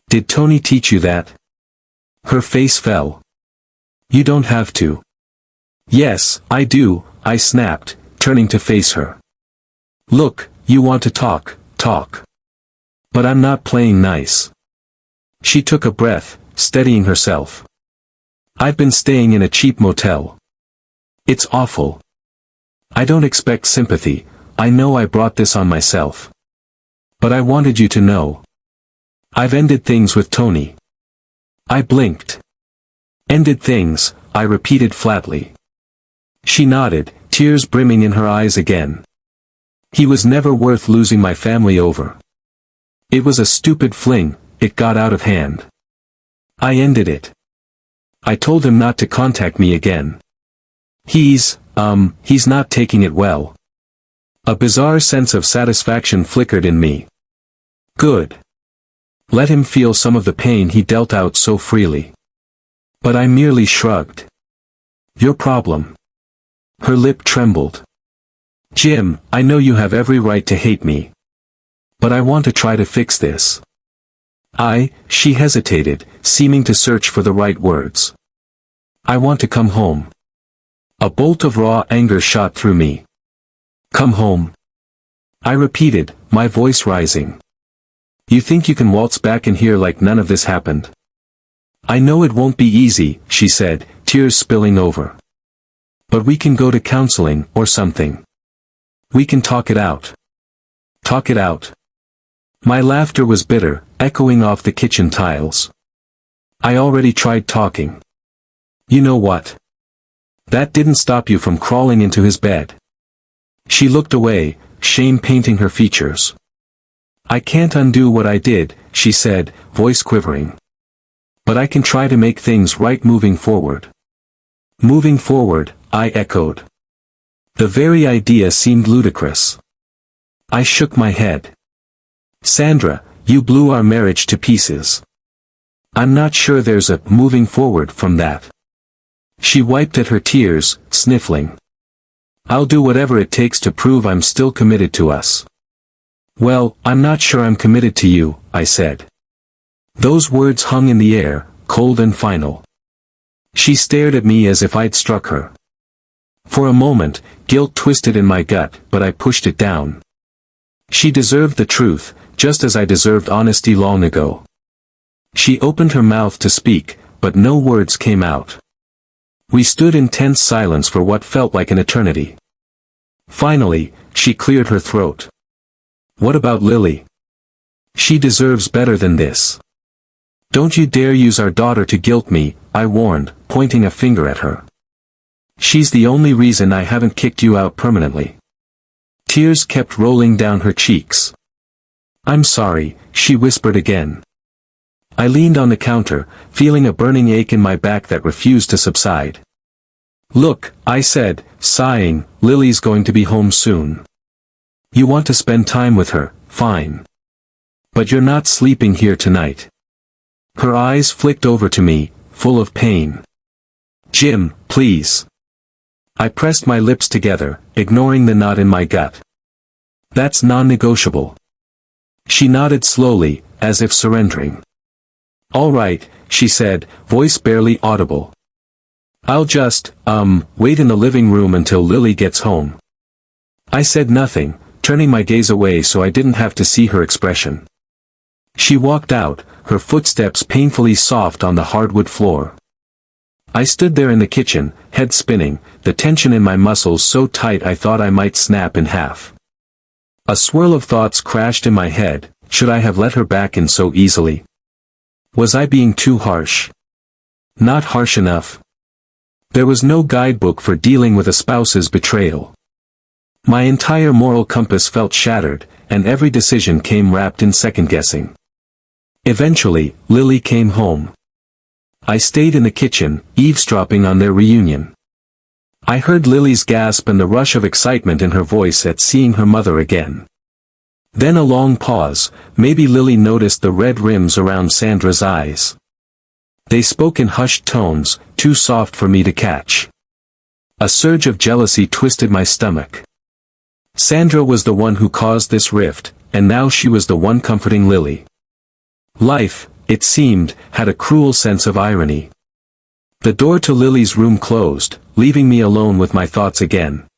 Did Tony teach you that?" Her face fell. "You don't have to." "Yes, I do," I snapped, turning to face her. "Look, you want to talk. But I'm not playing nice." She took a breath, steadying herself. "I've been staying in a cheap motel. It's awful. I don't expect sympathy, I know I brought this on myself. But I wanted you to know. I've ended things with Tony." I blinked. "Ended things," I repeated flatly. She nodded, tears brimming in her eyes again. "He was never worth losing my family over. It was a stupid fling, it got out of hand. I ended it. I told him not to contact me again. He's not taking it well." A bizarre sense of satisfaction flickered in me. Good. Let him feel some of the pain he dealt out so freely. But I merely shrugged. "Your problem." Her lip trembled. "Jim, I know you have every right to hate me. But I want to try to fix this." She hesitated, seeming to search for the right words. "I want to come home." A bolt of raw anger shot through me. Come home. I repeated, my voice rising. You think you can waltz back in here like none of this happened? I know it won't be easy, she said, tears spilling over. But we can go to counseling, or something. We can talk it out. Talk it out. My laughter was bitter, echoing off the kitchen tiles. I already tried talking. You know what? That didn't stop you from crawling into his bed. She looked away, shame painting her features. I can't undo what I did, she said, voice quivering. But I can try to make things right moving forward. Moving forward, I echoed. The very idea seemed ludicrous. I shook my head. Sandra, you blew our marriage to pieces. I'm not sure there's a moving forward from that. She wiped at her tears, sniffling. I'll do whatever it takes to prove I'm still committed to us. Well, I'm not sure I'm committed to you, I said. Those words hung in the air, cold and final. She stared at me as if I'd struck her. For a moment, guilt twisted in my gut, but I pushed it down. She deserved the truth, just as I deserved honesty long ago. She opened her mouth to speak, but no words came out. We stood in tense silence for what felt like an eternity. Finally, she cleared her throat. What about Lily? She deserves better than this. Don't you dare use our daughter to guilt me, I warned, pointing a finger at her. She's the only reason I haven't kicked you out permanently. Tears kept rolling down her cheeks. I'm sorry, she whispered again. I leaned on the counter, feeling a burning ache in my back that refused to subside. Look, I said, sighing, Lily's going to be home soon. You want to spend time with her, fine. But you're not sleeping here tonight. Her eyes flicked over to me, full of pain. Jim, please. I pressed my lips together, ignoring the knot in my gut. That's non-negotiable. She nodded slowly, as if surrendering. All right, she said, voice barely audible. I'll just, wait in the living room until Lily gets home. I said nothing, turning my gaze away so I didn't have to see her expression. She walked out, her footsteps painfully soft on the hardwood floor. I stood there in the kitchen, head spinning, the tension in my muscles so tight I thought I might snap in half. A swirl of thoughts crashed in my head. Should I have let her back in so easily? Was I being too harsh? Not harsh enough. There was no guidebook for dealing with a spouse's betrayal. My entire moral compass felt shattered, and every decision came wrapped in second-guessing. Eventually, Lily came home. I stayed in the kitchen, eavesdropping on their reunion. I heard Lily's gasp and the rush of excitement in her voice at seeing her mother again. Then a long pause, maybe Lily noticed the red rims around Sandra's eyes. They spoke in hushed tones, too soft for me to catch. A surge of jealousy twisted my stomach. Sandra was the one who caused this rift, and now she was the one comforting Lily. Life, it seemed, had a cruel sense of irony. The door to Lily's room closed, leaving me alone with my thoughts again.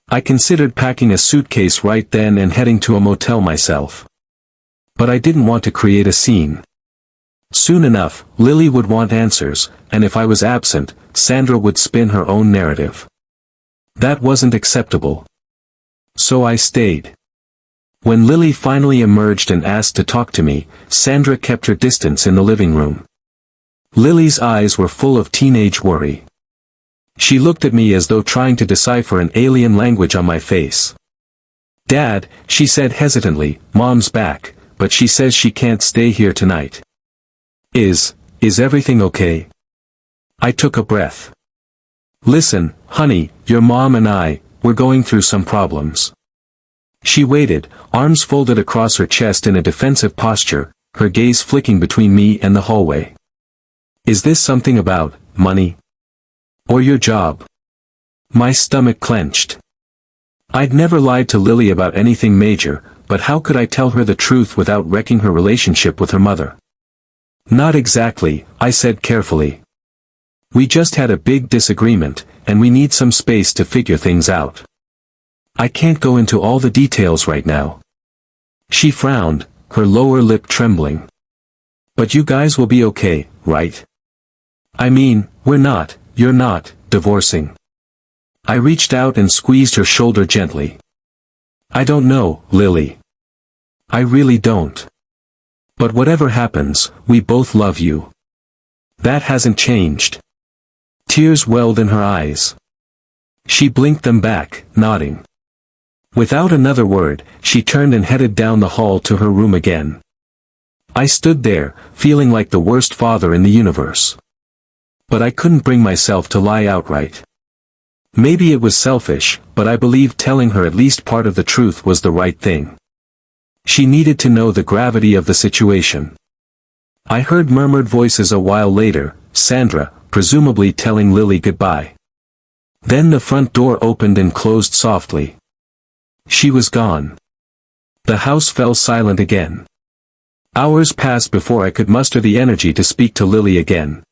I considered packing a suitcase right then and heading to a motel myself. But I didn't want to create a scene. Soon enough, Lily would want answers, and if I was absent, Sandra would spin her own narrative. That wasn't acceptable. So I stayed. When Lily finally emerged and asked to talk to me, Sandra kept her distance in the living room. Lily's eyes were full of teenage worry. She looked at me as though trying to decipher an alien language on my face. Dad, she said hesitantly, Mom's back, but she says she can't stay here tonight. Is everything okay? I took a breath. Listen, honey, your mom and we're going through some problems. She waited, arms folded across her chest in a defensive posture, her gaze flicking between me and the hallway. Is this something about money? Or your job? My stomach clenched. I'd never lied to Lily about anything major, but how could I tell her the truth without wrecking her relationship with her mother? Not exactly, I said carefully. We just had a big disagreement, and we need some space to figure things out. I can't go into all the details right now. She frowned, her lower lip trembling. But you guys will be okay, right? I mean, you're not, divorcing. I reached out and squeezed her shoulder gently. I don't know, Lily. I really don't. But whatever happens, we both love you. That hasn't changed. Tears welled in her eyes. She blinked them back, nodding. Without another word, she turned and headed down the hall to her room again. I stood there, feeling like the worst father in the universe. But I couldn't bring myself to lie outright. Maybe it was selfish, but I believed telling her at least part of the truth was the right thing. She needed to know the gravity of the situation. I heard murmured voices a while later, Sandra, presumably telling Lily goodbye. Then the front door opened and closed softly. She was gone. The house fell silent again. Hours passed before I could muster the energy to speak to Lily again.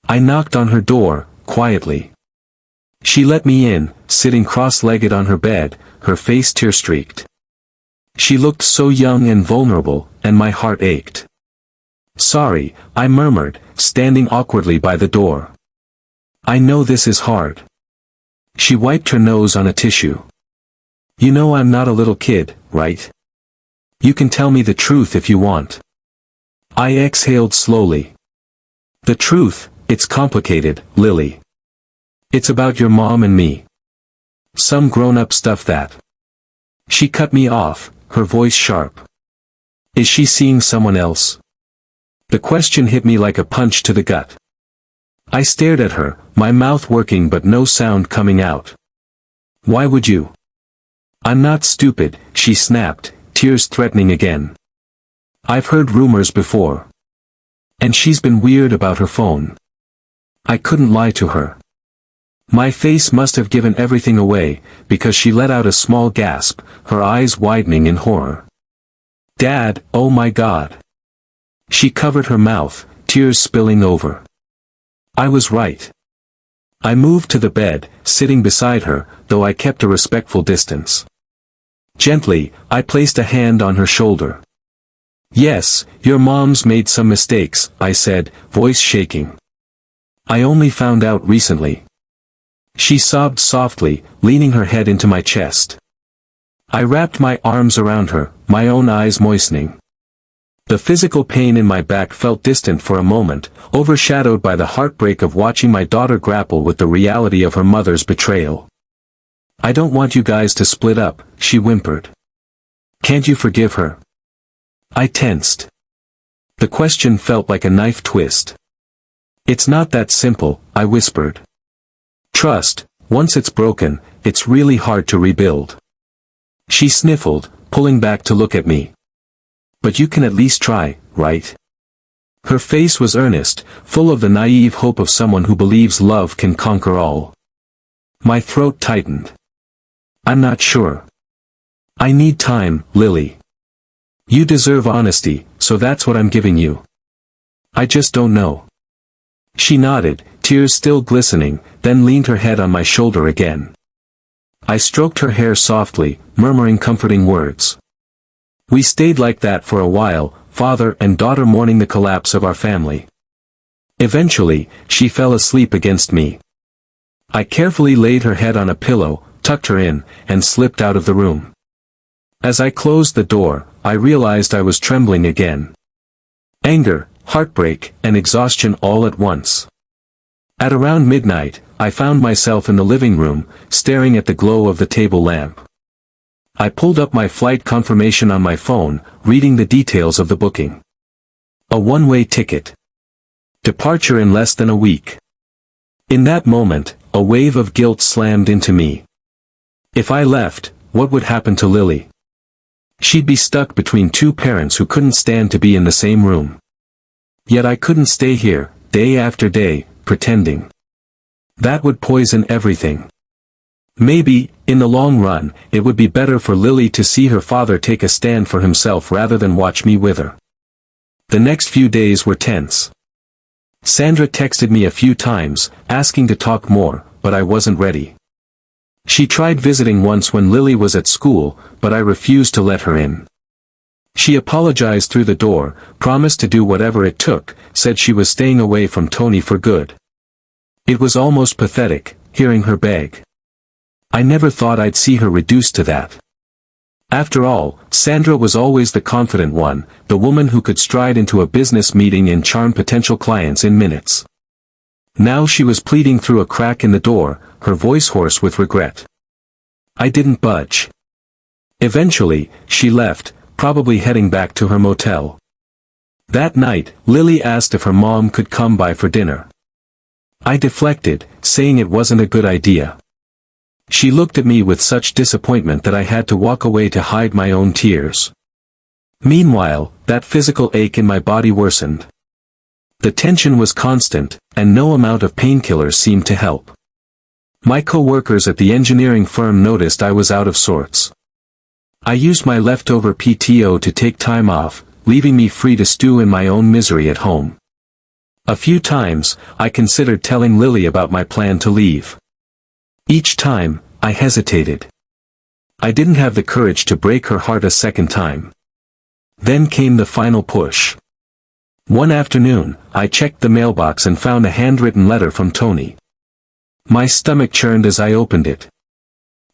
I knocked on her door, quietly. She let me in, sitting cross-legged on her bed, her face tear-streaked. She looked so young and vulnerable, and my heart ached. Sorry, I murmured, standing awkwardly by the door. I know this is hard. She wiped her nose on a tissue. You know I'm not a little kid, right? You can tell me the truth if you want. I exhaled slowly. The truth, it's complicated, Lily. It's about your mom and me. Some grown-up stuff that. She cut me off, her voice sharp. Is she seeing someone else? The question hit me like a punch to the gut. I stared at her, my mouth working but no sound coming out. Why would you? I'm not stupid, she snapped, tears threatening again. I've heard rumors before. And she's been weird about her phone. I couldn't lie to her. My face must have given everything away, because she let out a small gasp, her eyes widening in horror. Dad, oh my God. She covered her mouth, tears spilling over. I was right. I moved to the bed, sitting beside her, though I kept a respectful distance. Gently, I placed a hand on her shoulder. Yes, your mom's made some mistakes, I said, voice shaking. I only found out recently. She sobbed softly, leaning her head into my chest. I wrapped my arms around her, my own eyes moistening. The physical pain in my back felt distant for a moment, overshadowed by the heartbreak of watching my daughter grapple with the reality of her mother's betrayal. I don't want you guys to split up, she whimpered. Can't you forgive her? I tensed. The question felt like a knife twist. It's not that simple, I whispered. Trust, once it's broken, it's really hard to rebuild. She sniffled, pulling back to look at me. But you can at least try, right? Her face was earnest, full of the naive hope of someone who believes love can conquer all. My throat tightened. I'm not sure. I need time, Lily. You deserve honesty, so that's what I'm giving you. I just don't know. She nodded, tears still glistening, then leaned her head on my shoulder again. I stroked her hair softly, murmuring comforting words. We stayed like that for a while, father and daughter mourning the collapse of our family. Eventually, she fell asleep against me. I carefully laid her head on a pillow, tucked her in, and slipped out of the room. As I closed the door, I realized I was trembling again. Anger, heartbreak, and exhaustion all at once. At around midnight, I found myself in the living room, staring at the glow of the table lamp. I pulled up my flight confirmation on my phone, reading the details of the booking. A one-way ticket. Departure in less than a week. In that moment, a wave of guilt slammed into me. If I left, what would happen to Lily? She'd be stuck between two parents who couldn't stand to be in the same room. Yet I couldn't stay here, day after day, pretending. That would poison everything. Maybe, in the long run, it would be better for Lily to see her father take a stand for himself rather than watch me wither. The next few days were tense. Sandra texted me a few times, asking to talk more, but I wasn't ready. She tried visiting once when Lily was at school, but I refused to let her in. She apologized through the door, promised to do whatever it took, said she was staying away from Tony for good. It was almost pathetic, hearing her beg. I never thought I'd see her reduced to that. After all, Sandra was always the confident one, the woman who could stride into a business meeting and charm potential clients in minutes. Now she was pleading through a crack in the door, her voice hoarse with regret. I didn't budge. Eventually, she left, probably heading back to her motel. That night, Lily asked if her mom could come by for dinner. I deflected, saying it wasn't a good idea. She looked at me with such disappointment that I had to walk away to hide my own tears. Meanwhile, that physical ache in my body worsened. The tension was constant, and no amount of painkillers seemed to help. My co-workers at the engineering firm noticed I was out of sorts. I used my leftover PTO to take time off, leaving me free to stew in my own misery at home. A few times, I considered telling Lily about my plan to leave. Each time, I hesitated. I didn't have the courage to break her heart a second time. Then came the final push. One afternoon, I checked the mailbox and found a handwritten letter from Tony. My stomach churned as I opened it.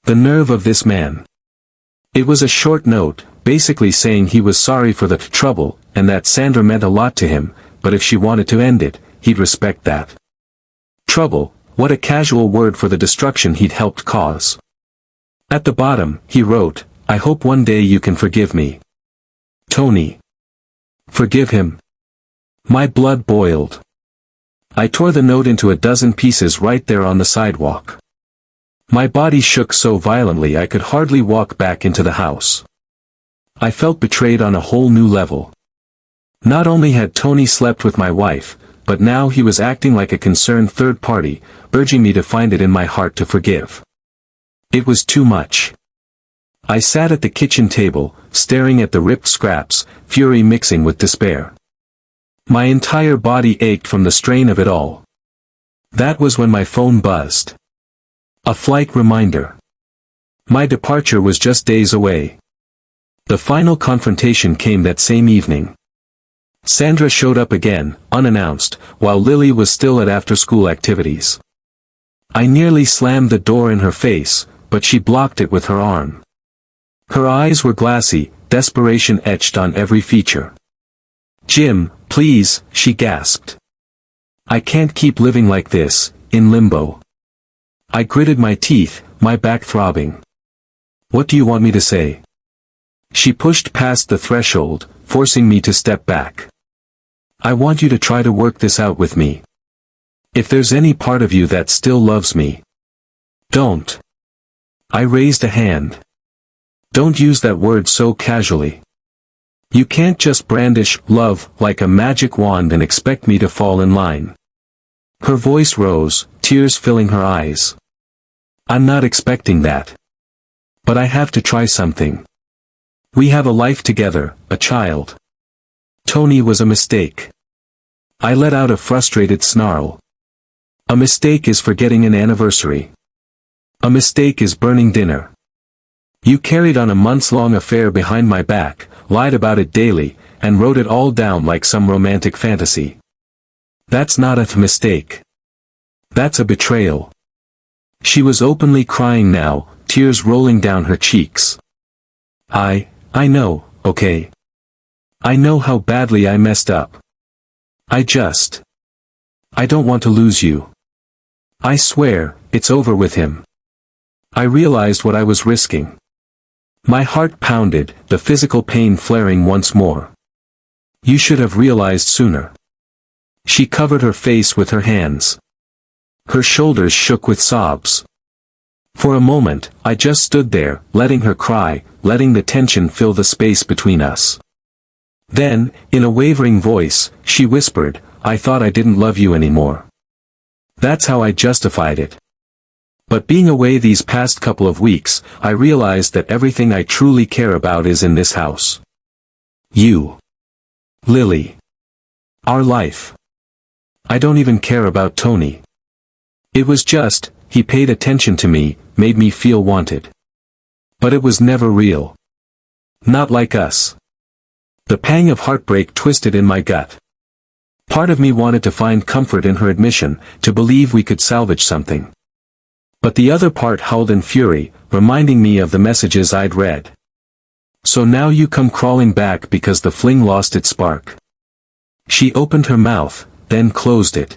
The nerve of this man. It was a short note, basically saying he was sorry for the trouble, and that Sandra meant a lot to him, but if she wanted to end it, he'd respect that. Trouble, what a casual word for the destruction he'd helped cause. At the bottom, he wrote, I hope one day you can forgive me. Tony. Forgive him. My blood boiled. I tore the note into a dozen pieces right there on the sidewalk. My body shook so violently I could hardly walk back into the house. I felt betrayed on a whole new level. Not only had Tony slept with my wife, but now he was acting like a concerned third party, urging me to find it in my heart to forgive. It was too much. I sat at the kitchen table, staring at the ripped scraps, fury mixing with despair. My entire body ached from the strain of it all. That was when my phone buzzed. A flight reminder. My departure was just days away. The final confrontation came that same evening. Sandra showed up again, unannounced, while Lily was still at after-school activities. I nearly slammed the door in her face, but she blocked it with her arm. Her eyes were glassy, desperation etched on every feature. Jim, please, she gasped. I can't keep living like this, in limbo. I gritted my teeth, my back throbbing. What do you want me to say? She pushed past the threshold, forcing me to step back. I want you to try to work this out with me. If there's any part of you that still loves me. Don't. I raised a hand. Don't use that word so casually. You can't just brandish love like a magic wand and expect me to fall in line. Her voice rose, tears filling her eyes. I'm not expecting that. But I have to try something. We have a life together, a child. Tony was a mistake. I let out a frustrated snarl. A mistake is forgetting an anniversary. A mistake is burning dinner. You carried on a months-long affair behind my back, lied about it daily, and wrote it all down like some romantic fantasy. That's not a mistake. That's a betrayal. She was openly crying now, tears rolling down her cheeks. I know, okay. I know how badly I messed up. I don't want to lose you. I swear, it's over with him. I realized what I was risking. My heart pounded, the physical pain flaring once more. You should have realized sooner. She covered her face with her hands. Her shoulders shook with sobs. For a moment, I just stood there, letting her cry, letting the tension fill the space between us. Then, in a wavering voice, she whispered, I thought I didn't love you anymore. That's how I justified it. But being away these past couple of weeks, I realized that everything I truly care about is in this house. You. Lily. Our life. I don't even care about Tony. It was just, he paid attention to me, made me feel wanted. But it was never real. Not like us. The pang of heartbreak twisted in my gut. Part of me wanted to find comfort in her admission, to believe we could salvage something. But the other part howled in fury, reminding me of the messages I'd read. So now you come crawling back because the fling lost its spark. She opened her mouth, then closed it.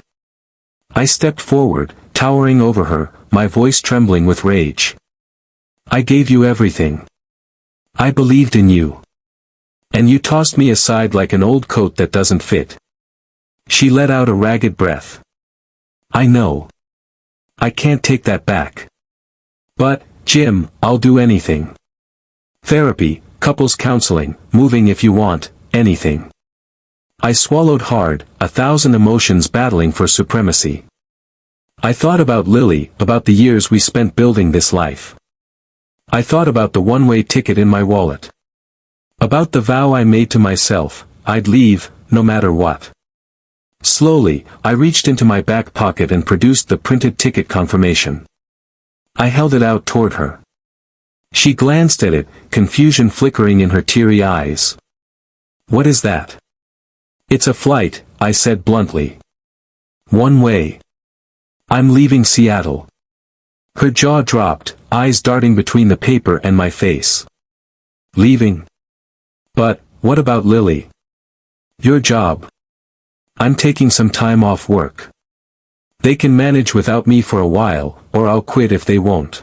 I stepped forward, towering over her, my voice trembling with rage. I gave you everything. I believed in you. And you tossed me aside like an old coat that doesn't fit. She let out a ragged breath. I know. I can't take that back. But, Jim, I'll do anything. Therapy, couples counseling, moving if you want, anything. I swallowed hard, 1,000 emotions battling for supremacy. I thought about Lily, about the years we spent building this life. I thought about the one-way ticket in my wallet. About the vow I made to myself, I'd leave, no matter what. Slowly, I reached into my back pocket and produced the printed ticket confirmation. I held it out toward her. She glanced at it, confusion flickering in her teary eyes. What is that? It's a flight, I said bluntly. One way. I'm leaving Seattle. Her jaw dropped, eyes darting between the paper and my face. Leaving? But, what about Lily? Your job. I'm taking some time off work. They can manage without me for a while, or I'll quit if they won't.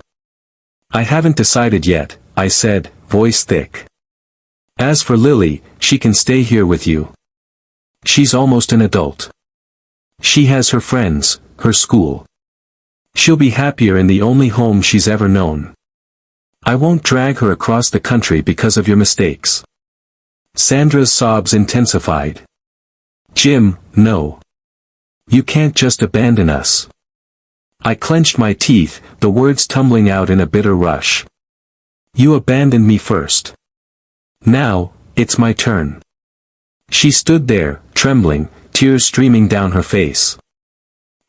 I haven't decided yet, I said, voice thick. As for Lily, she can stay here with you. She's almost an adult. She has her friends, her school. She'll be happier in the only home she's ever known. I won't drag her across the country because of your mistakes. Sandra's sobs intensified. Jim, no. You can't just abandon us. I clenched my teeth, the words tumbling out in a bitter rush. You abandoned me first. Now, it's my turn. She stood there, trembling, tears streaming down her face.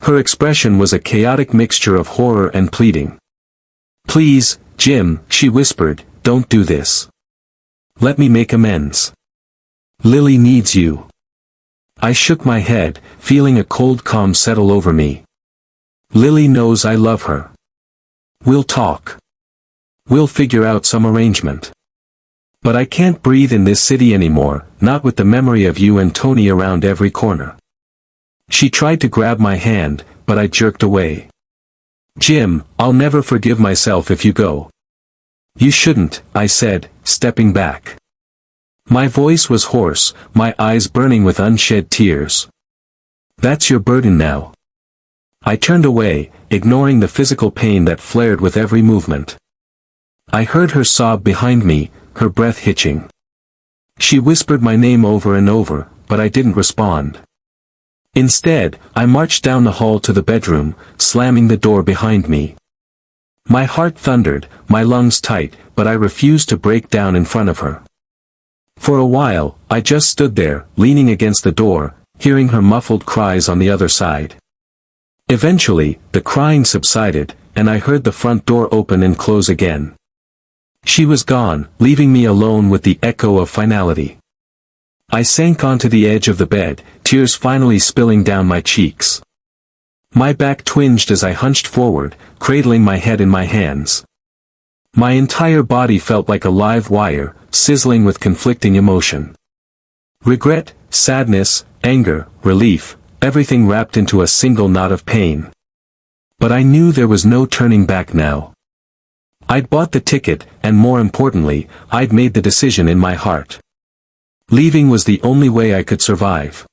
Her expression was a chaotic mixture of horror and pleading. Please, Jim, she whispered, don't do this. Let me make amends. Lily needs you. I shook my head, feeling a cold calm settle over me. Lily knows I love her. We'll talk. We'll figure out some arrangement. But I can't breathe in this city anymore, not with the memory of you and Tony around every corner. She tried to grab my hand, but I jerked away. Jim, I'll never forgive myself if you go. You shouldn't, I said, stepping back. My voice was hoarse, my eyes burning with unshed tears. That's your burden now. I turned away, ignoring the physical pain that flared with every movement. I heard her sob behind me, her breath hitching. She whispered my name over and over, but I didn't respond. Instead, I marched down the hall to the bedroom, slamming the door behind me. My heart thundered, my lungs tight, but I refused to break down in front of her. For a while, I just stood there, leaning against the door, hearing her muffled cries on the other side. Eventually, the crying subsided, and I heard the front door open and close again. She was gone, leaving me alone with the echo of finality. I sank onto the edge of the bed, tears finally spilling down my cheeks. My back twinged as I hunched forward, cradling my head in my hands. My entire body felt like a live wire, sizzling with conflicting emotion. Regret, sadness, anger, relief, everything wrapped into a single knot of pain. But I knew there was no turning back now. I'd bought the ticket, and more importantly, I'd made the decision in my heart. Leaving was the only way I could survive.